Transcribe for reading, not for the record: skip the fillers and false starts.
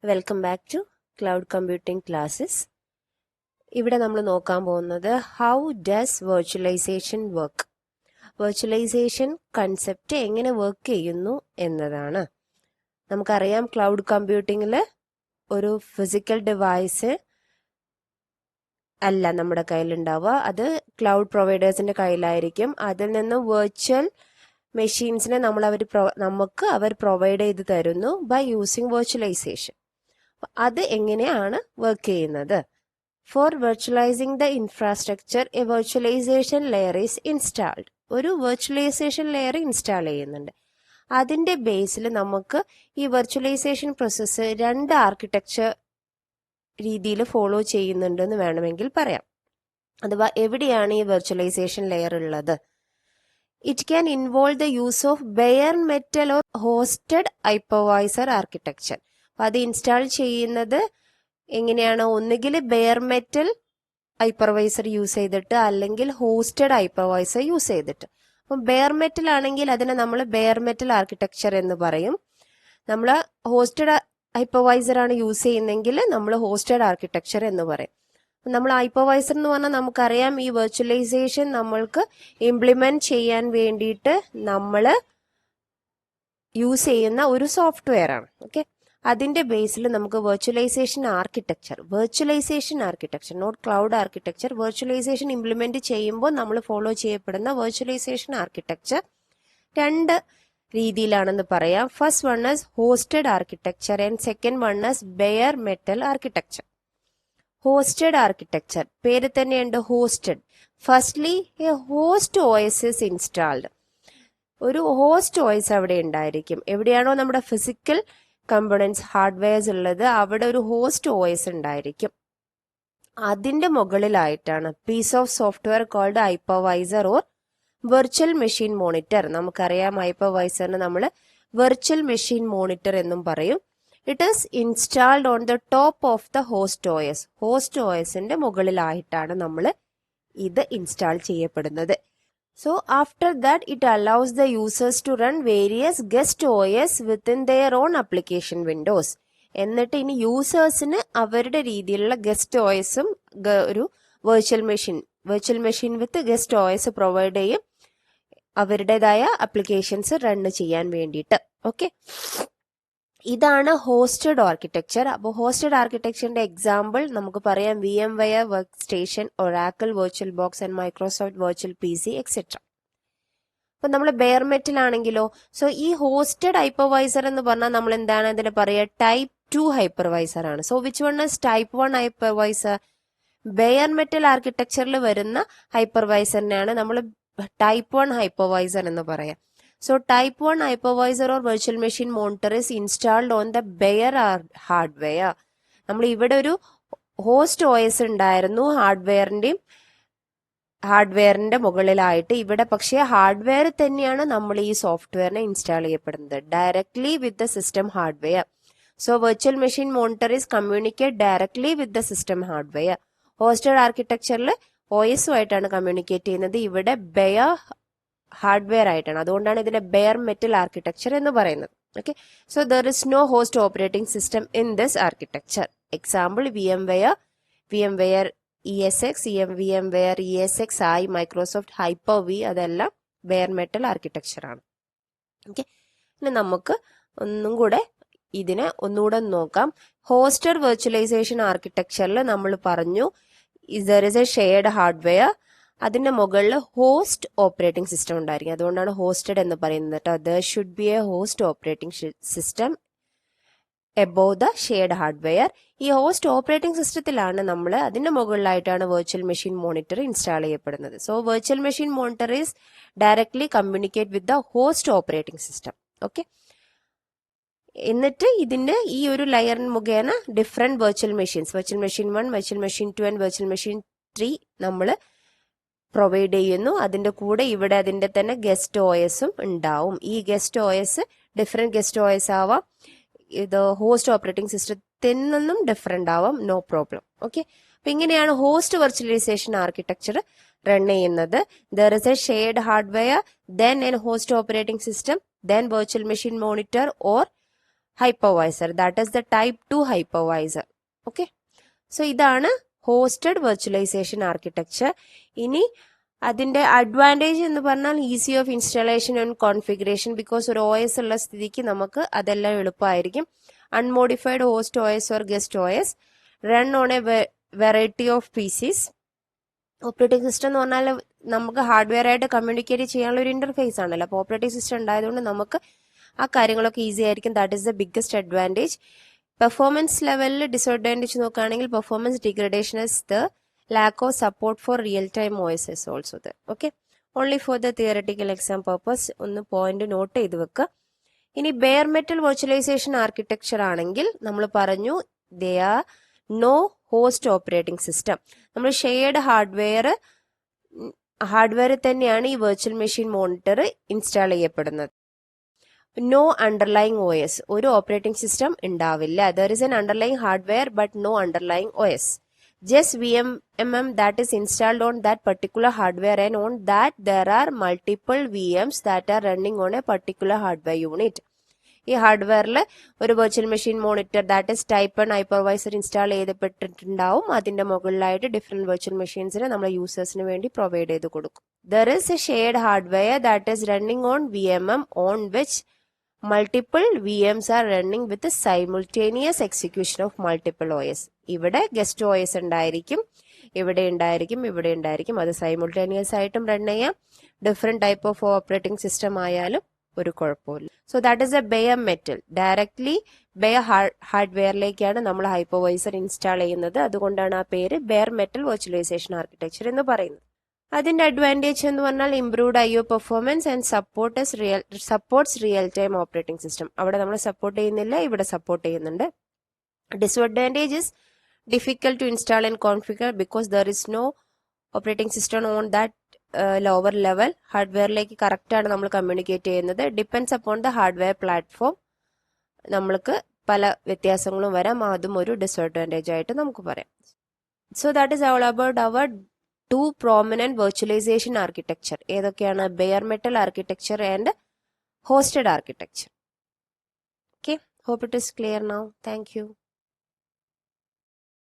Welcome back to cloud computing classes. ഇവിടെ നമ്മൾ നോക്കാൻ പോകുന്നത് how does virtualization work. Virtualization concept എങ്ങനെ വർക്ക് ചെയ്യുന്നു എന്നതാണ്. നമുക്കറിയാം ക്ലൗഡ് കമ്പ്യൂട്ടിങ്ങിൽ ഒരു ഫിസിക്കൽ ഡിവൈസ് അല്ല നമ്മുടെ കയ്യിലുണ്ടാവുക, അത് ക്ലൗഡ് പ്രൊവൈഡേഴ്സിന്റെ കയ്യിലായിരിക്കും. അതിൽ നിന്ന് വെർച്വൽ മെഷീൻസിനെ നമുക്ക് അവർ പ്രൊവൈഡ് ചെയ്ത് തരുന്നു ബൈ യൂസിങ് വെർച്വലൈസേഷൻ. അത് എങ്ങനെയാണ് വർക്ക് ചെയ്യുന്നത്? For virtualising the infrastructure a virtualisation layer is installed. ഒരു വെർച്വലൈസേഷൻ ലെയർ ഇൻസ്റ്റാൾ ചെയ്യുന്നുണ്ട്. അതിന്റെ ബേസിൽ നമുക്ക് ഈ വെർച്വലൈസേഷൻ പ്രോസസ്സ് രണ്ട് ആർക്കിടെക്ചർ രീതിയിൽ ഫോളോ ചെയ്യുന്നുണ്ടെന്ന് വേണമെങ്കിൽ പറയാം. അഥവാ എവിടെയാണ് ഈ വെർച്വലൈസേഷൻ ലെയർ ഉള്ളത്? It can involve the use of bare metal or hosted hypervisor architecture. അത് ഇൻസ്റ്റാൾ ചെയ്യുന്നത് എങ്ങനെയാണ്? ഒന്നുകിൽ ബെയർ മെറ്റൽ ഹൈപ്പർവൈസർ യൂസ് ചെയ്തിട്ട്, അല്ലെങ്കിൽ ഹോസ്റ്റഡ് ഹൈപ്പർവൈസർ യൂസ് ചെയ്തിട്ട്. അപ്പം ബെയർ മെറ്റൽ ആണെങ്കിൽ അതിനെ നമ്മൾ ബെയർ മെറ്റൽ ആർക്കിടെക്ചർ എന്ന് പറയും. നമ്മൾ ഹോസ്റ്റഡ് ഹൈപ്പർവൈസർ ആണ് യൂസ് ചെയ്യുന്നെങ്കിൽ നമ്മൾ ഹോസ്റ്റഡ് ആർക്കിടെക്ചർ എന്ന് പറയും. നമ്മൾ ഹൈപ്പർവൈസർ എന്ന് പറഞ്ഞാൽ നമുക്കറിയാം, ഈ വെർച്വലൈസേഷൻ നമ്മൾക്ക് ഇംപ്ലിമെന്റ് ചെയ്യാൻ വേണ്ടിയിട്ട് നമ്മൾ യൂസ് ചെയ്യുന്ന ഒരു സോഫ്റ്റ്വെയർ ആണ്. ഓക്കെ, അതിന്റെ ബേസിൽ നമുക്ക് virtualization architecture, not cloud architecture, virtualization implement ചെയ്യുമ്പോൾ നമ്മൾ ഫോളോ ചെയ്യപ്പെടുന്ന വെർച്വലൈസേഷൻ ആർക്കിടെക്ചർ രണ്ട് രീതിയിലാണെന്ന് പറയാം. First one is hosted architecture and second one is bare metal architecture. Hosted architecture, പേര് തന്നെയുണ്ട് hosted. Firstly a host OS is installed. ഒരു host OS അവിടെ ഉണ്ടായിരിക്കും. എവിടെയാണോ നമ്മുടെ ഫിസിക്കൽ കമ്പോണൻസ് ഹാർഡ്വെയർസ് ഉള്ളത്, അവിടെ ഒരു ഹോസ്റ്റ് OS ഉണ്ടായിരിക്കും. അതിന്റെ മുകളിലായിട്ടാണ് piece of software called hypervisor or virtual machine monitor. നമുക്കറിയാം ഹൈപ്പർവൈസറിന് നമ്മൾ വെർച്വൽ മെഷീൻ മോണിറ്റർ എന്നും പറയും. It is installed on the top of the host OS. Host OSന്റെ മുകളിലായിട്ടാണ് നമ്മൾ ഇത് ഇൻസ്റ്റാൾ ചെയ്യപ്പെടുന്നത്. So after that it allows the users to run various guest OS within their own application windows. എന്നിട്ട് ഇനി യൂസേഴ്സിന് അവരുടെ രീതിയിലുള്ള ഗസ്റ്റ് OSഉം ഒരു virtual machine with guest OS provide ചെയ്യും അവരുടേതായ അപ്ലിക്കേഷൻസ് റൺ ചെയ്യാൻ വേണ്ടിയിട്ട്. ഓക്കെ, ഇതാണ് ഹോസ്റ്റഡ് ആർക്കിടെക്ചർ. അപ്പോൾ ഹോസ്റ്റഡ് ആർക്കിടെക്ചറിന്റെ എക്സാമ്പിൾ നമുക്ക് പറയാം VMware workstation, Oracle VirtualBox and Microsoft virtual PC etcetera. അപ്പൊ നമ്മൾ ബെയർ മെറ്റൽ ആണെങ്കിലോ, സോ ഈ ഹോസ്റ്റഡ് ഹൈപ്പർവൈസർ എന്ന് പറഞ്ഞാൽ നമ്മൾ എന്താണ് അതിന് പറയുക? ടൈപ്പ് 2 ഹൈപ്പർവൈസർ ആണ്. So which one is type 1 hypervisor? Bare metal ആർക്കിടെക്ചറിൽ വരുന്ന ഹൈപ്പർവൈസറിനെയാണ് നമ്മൾ ടൈപ്പ് 1 ഹൈപ്പർവൈസർ എന്ന് പറയാം. So type 1 hypervisor or virtual machine monitor is installed on the bare hardware. നമ്മൾ ഇവിടെ ഒരു ഹോസ്റ്റ് OS ഉണ്ടായിരുന്നു ഹാർഡ്വെയറിന്റെ മുകളിലായിട്ട്. ഇവിടെ പക്ഷേ ഹാർഡ്വെയർ തന്നെയാണ് നമ്മൾ ഈ സോഫ്റ്റ്വെയറിനെ ഇൻസ്റ്റാൾ ചെയ്യപ്പെടുന്നത് directly with the system hardware. So virtual machine monitor is communicate directly with the system hardware. Hosted ആർക്കിടെക്ചറിൽ OSുമായിട്ടാണ് കമ്മ്യൂണിക്കേറ്റ് ചെയ്യുന്നത്. ഇവിടെ ബെയർ ഹാർഡ്വെയർ ആയിട്ടാണ്. അതുകൊണ്ടാണ് ഇതിനെ ബെയർ മെറ്റൽ ആർക്കിടെക്ചർ എന്ന് പറയുന്നത്. Okay, so there is no host operating system in this architecture. Example VMware ESX, VMware ESXi, Microsoft Hyper-V, അതെല്ലാം ബെയർ മെറ്റൽ ആർക്കിടെക്ചർ ആണ്. ഓക്കെ, ഇനി നമുക്ക് ഇതിനെ ഒന്നുകൂടെ നോക്കാം. ഹോസ്റ്റഡ് വെർച്വലൈസേഷൻ ആർക്കിടെക്ചറിൽ നമ്മൾ പറഞ്ഞു there is A shared hardware, അതിന്റെ മുകളിൽ ഹോസ്റ്റ് ഓപ്പറേറ്റിംഗ് സിസ്റ്റം ഉണ്ടായിരിക്കും. അതുകൊണ്ടാണ് ഹോസ്റ്റഡ് എന്ന് പറയുന്നത് കേട്ടോ. There should be A host operating system above the shared hardware. ഈ ഹോസ്റ്റ് ഓപ്പറേറ്റിംഗ് സിസ്റ്റത്തിലാണ് നമ്മൾ അതിന്റെ മുകളിലായിട്ടാണ് വെർച്വൽ മെഷീൻ മോണിറ്റർ ഇൻസ്റ്റാൾ ചെയ്യപ്പെടുന്നത്. So virtual machine monitor is directly communicate with the host operating system. Okay, എന്നിട്ട് ഇതിന്റെ ഈ ഒരു ലെയർ മുഖേന different virtual machine 1, virtual machine 2 and virtual machine 3 നമ്മൾ പ്രൊവൈഡ് ചെയ്യുന്നു. അതിന്റെ കൂടെ ഇവിടെ അതിന്റെ തന്നെ ഗസ്റ്റ് OSഉം ഉണ്ടാവും. ഈ guest OS different guest OS ആവാം, ഇത് ഹോസ്റ്റ് ഓപ്പറേറ്റിംഗ് സിസ്റ്റത്തിൽ നിന്നും ഡിഫറെന്റ് ആവാം, നോ പ്രോബ്ലം. ഓക്കെ, അപ്പൊ ഇങ്ങനെയാണ് ഹോസ്റ്റ് വെർച്വലൈസേഷൻ ആർക്കിടെക്ചർ റൺ ചെയ്യുന്നത്. There is A shared hardware, then N host operating system, then virtual machine monitor or hypervisor. That is the type 2 hypervisor. Okay. So ഇതാണ് hosted virtualisation architecture. ഇനി അതിന്റെ advantage എന്ന് പറഞ്ഞാൽ easy of installation and configuration. Because ഒരു OS ഉള്ള സ്ഥിതിക്ക് നമുക്ക് അതെല്ലാം എളുപ്പമായിരിക്കും. Unmodified host OS or guest OS run on a variety of PCs. Operating system എന്ന് പറഞ്ഞാൽ നമുക്ക് ഹാർഡ്വെയർ ആയിട്ട് കമ്മ്യൂണിക്കേറ്റ് ചെയ്യാനുള്ള ഒരു ഇന്റർഫേസ് ആണല്ലോ. അപ്പോൾ ഓപ്പറേറ്റിംഗ് സിസ്റ്റം ഉണ്ടായതുകൊണ്ട് നമുക്ക് ആ കാര്യങ്ങളൊക്കെ ഈസി ആയിരിക്കും. That is the biggest advantage. Performance ലെവലിൽ ഡിസഡ്വാൻറ്റേജ് നോക്കുകയാണെങ്കിൽ performance degradation is the lack of support for real time OS is also there. Okay, only for the theoretical exam purpose. ഒന്ന് point not ചെയ്ത് വെക്കുക. ഇനി bare metal virtualisation architecture ആണെങ്കിൽ നമ്മൾ പറഞ്ഞു they are no host operating system. നമ്മൾ shared hardware തന്നെയാണ് ഈ വെർച്വൽ മെഷീൻ മോണിറ്റർ ഇൻസ്റ്റാൾ ചെയ്യപ്പെടുന്നത്. നോ അണ്ടർലൈങ് OS, ഒരു ഓപ്പറേറ്റിംഗ് സിസ്റ്റം ഉണ്ടാവില്ല. There is an underlying hardware but no underlying OS. Just VMM that is installed on that particular hardware, and on that there are multiple VMs that are running on a particular hardware unit. ഈ ഹാർഡ്വെയറിൽ ഒരു virtual machine monitor that is type 1 hypervisor install ചെയ്യപ്പെട്ടിട്ടുണ്ടാവും. അതിന്റെ മുകളിലായിട്ട് different virtual മെഷീൻസിനെ നമ്മൾ യൂസേഴ്സിന് വേണ്ടി provide ചെയ്ത് കൊടുക്കും. There is A shared hardware that is running on VMM on which multiple VMs are running with the simultaneous execution of multiple OS. ഇവിടെ guest OS ഉണ്ടായിരിക്കും, ഇവിടെ ഉണ്ടായിരിക്കും. അത് സൈമുൾട്ടേനിയസ് ആയിട്ടും റൺ ചെയ്യാം. Different type of operating system ആയാലും ഒരു കുഴപ്പമില്ല. So that is a bare metal. Directly bare ഹാർഡ്വെയറിലേക്കാണ് നമ്മൾ ഹൈപ്പർവൈസർ ഇൻസ്റ്റാൾ ചെയ്യുന്നത്. അതുകൊണ്ടാണ് ആ പേര് ബെയർ മെറ്റൽ വെർച്വലൈസേഷൻ ആർക്കിടെക്ചർ എന്ന് പറയുന്നത്. അതിന്റെ അഡ്വാൻറ്റേജ് എന്ന് പറഞ്ഞാൽ improved IO performance and supports real time operating system. അവിടെ നമ്മൾ സപ്പോർട്ട് ചെയ്യുന്നില്ല, ഇവിടെ സപ്പോർട്ട് ചെയ്യുന്നുണ്ട്. Disadvantages difficult to install and configure because there is no operating system on that lower level. ഹാർഡ്വെയറിലേക്ക് കറക്റ്റ് ആണ് നമ്മൾ കമ്മ്യൂണിക്കേറ്റ് ചെയ്യുന്നത്. Depends upon the hardware platform. നമ്മൾക്ക് പല വ്യത്യാസങ്ങളും വരാം. അതും ഒരു ഡിസ്അഡ്വാൻറ്റേജ് ആയിട്ട് നമുക്ക് പറയാം. So that is all about our 2 prominent virtualization architecture. ഏതൊക്കെയാണ്? Bare metal architecture and hosted architecture. Okay, hope it is clear now. Thank you.